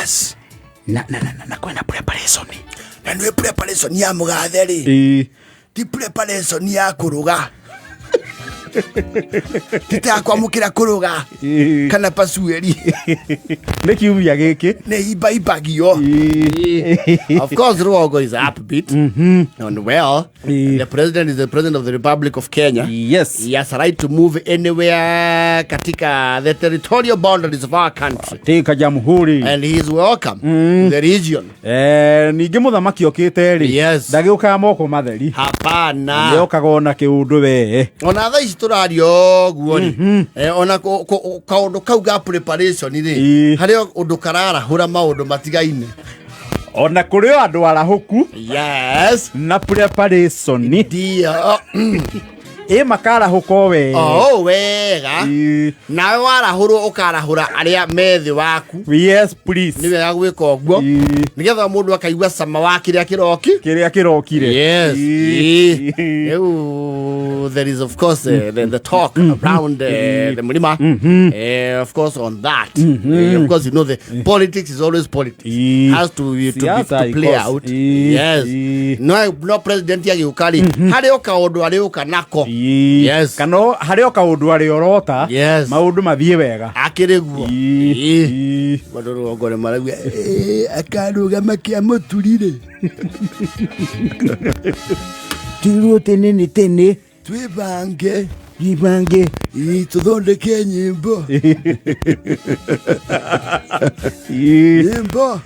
Yes. Na kwena preparation. Na nwe preparation ya mugatheri. Ti preparation ya kuruga. Tita kwamukira kuruga. Kana pasueri. Neki umia giki. Ne ibagio. Of course Ruto is upbeat. And well, the president is the president of the Republic of Kenya. Yes. He has a right to move anywhere katika the territorial boundaries of our country. Tika jamhuri. And he is welcome to the region. Ningi muthamaki okite ri. Yes. Ndagiuka moko matheri. Hapana. Ndiokaga ona kiundu we. Ona tha isturario guoni. Ona kaundu kauga preparation ri. Hari undu karara hura maundu matigaine. Ona kurio andu arahuku. Yes. Na preparation ni. Ndio. Makara huko we. Wega. Nawe warahurwo ukarahura aria methi waku. Yes, please. Niwe agwika ogwo. Nigetha mundu akaigwa sama wa kiria kirokire. Yes. There is of course the talk around the mulima. Of course on that. Of course you know the politics is always politics. Has to play out. Yes. No president ya ukali. Hari okaundu ari ukanako. Yes. Kano hari okaundu ari orota. Yes. Maundu mathie wega. Akiriguo. Madoro ogore maragwa akaruga makia muturire. Tiruo tene. Twibange. Tuthondeke nyimbo. Nyimbo.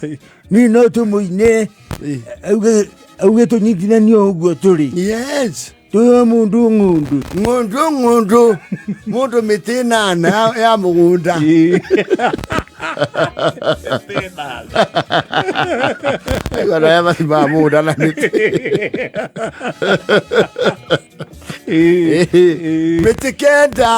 Ni no tumuine. Auge tunyitithanio uguo turi. Yes. Tuyo mundu mitinana ya mugunda. Agora ela se vai mudar na miti. Metekenda.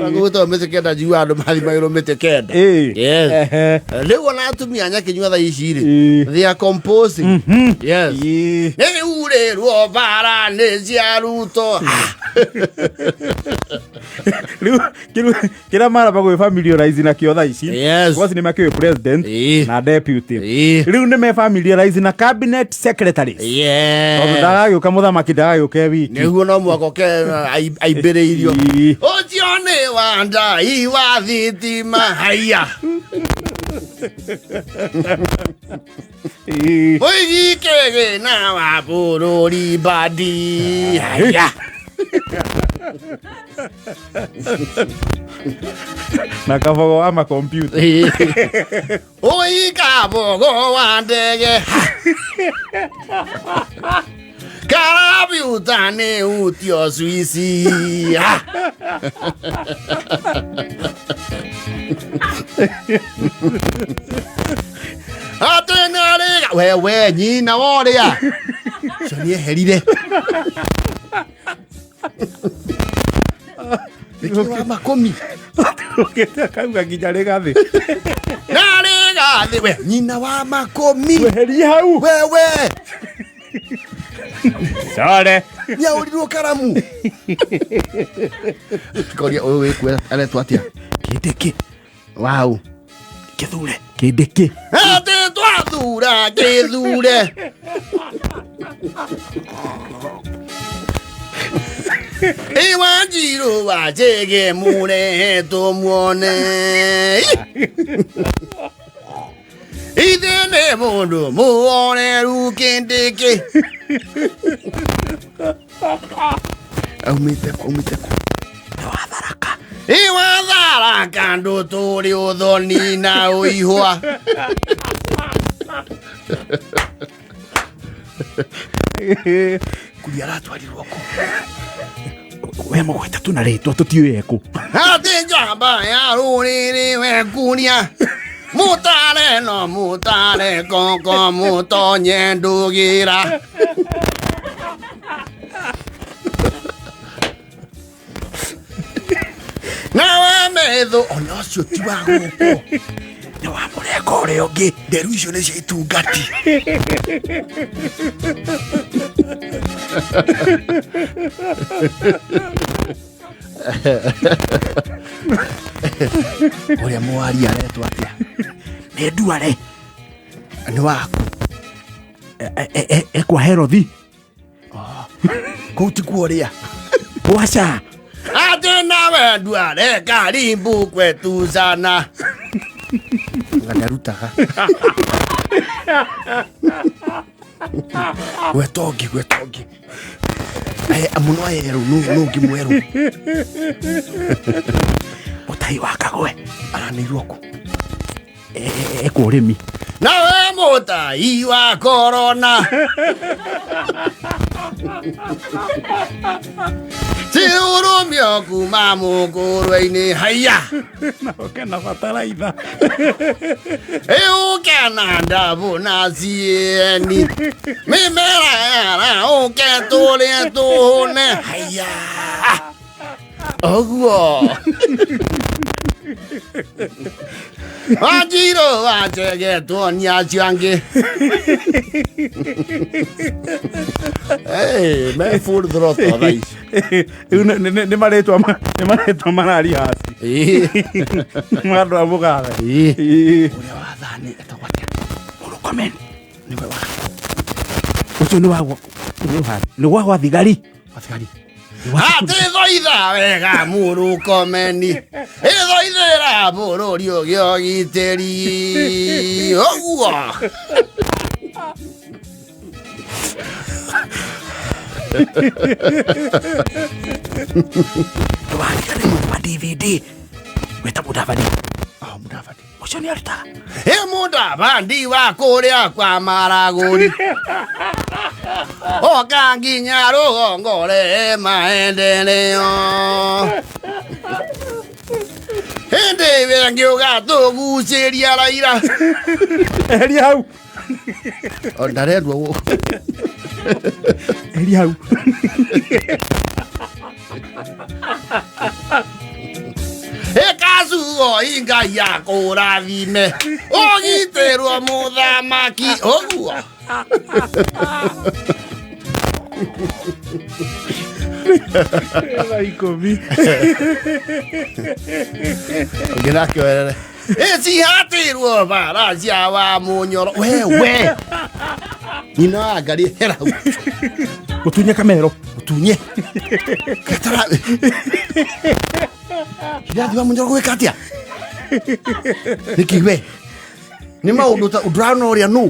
Aguto metekenda juado mali mairo metekenda. Yes. Leo na tumia nya kinywa tha iciri. They are composing. Yes. Hey ure ruo bara nezia Ruto. Kila mara bago familiarize na kiotha ici. Yes. Kwasi ni makiwe president na deputy. Riu ni me familiarize na cabinet secretaries. Yes. Ondo ndagagioka muthamaki ndagagioke wiki. Niguo no mwako ke aibereirio. Ojione wanda iwa thitima haya. Oigikege na wabururi badi haya. Na kafogo ama computer. Oi kafogo wandege. Karabi utane utio Suisi. Atenare wewe nyina woria. Sonie herire. Nikiwa makomi. Uketa kauga ginya Rigathi. Na Rigathi we nyina wa makomi. Weheri hau. Wewe. Sore. Ya uliruo karamu. Koria wewe kwela ale twatia. Kideke. Wow. Kithure. Kideke. Ate twathura kithure. Iwanjiro wajege mure tumuone. Idene mundu muone rukindeke. Umite. Iwatharaka. Iwatharaka ndo turi uthoni na uihwa. Kuliara twarirwo ko. We mugweta tunaretwo tutiwe eku. Ati jamba ya ruriri we kuria. Mutare koko mutonye ndugira. Na wametho ona cio ti wa guko. Ni wa mureko uri ungi nderu icio ni cia itungati. Uria mwari aretwo atia. nĩ nduare nĩ waku ekwa herothi kũu ti kuoria bwaca atĩ nawe nduare karibu kwetu sana ngarutaga gwetongi muno yeru nungi mweru mutai wa kagwe aranĩirwo kũ ekwa ũrĩmi nawe mutai wa korona tiurumio kuma mũkũrwe-inĩ haiya naokena bataraitha ũkena ndabu na cieni mĩmera yara ũke tũrĩe tũhũne haiya ũguo Wanjiro wachegetwo ni acio angĩ me full throttle thaa ici nĩ marĩtwa marari hasi andũ a mũgathe ũrĩa wathani etagwo atĩa Mũrũkomen nĩwe wa ũcio nĩ wagwa thigari atĩ thoitha wega Mũrũkomeni ĩthoithĩra bũrũri ũgĩ ũgitĩri ũguo tũbathikane mũndũ wa DVD weta Mũdavadi Mũdavadi ũcio nĩ arutaga Mũdavadi wa kũrĩa kwa Maragũri oka nginya rũgongo re maendeleo hĩndĩ ĩrĩa ngĩũga tũgucĩria Raila eri hau ndarendwo gũkũ eri hau ĩkacuo ingai ya kũrathime ũgitĩrwo mũthamaki ũguo ikũmi ngĩnakĩoerere ĩcihatĩirwo bara cia wa mũnyoro we nyina wa ngari hera hau gũtunye kamero gũtunye ketara Rigathi wa mũnyoro gwĩka atĩa nĩkĩ we nĩ maũndũ ũrana ũrĩa nũ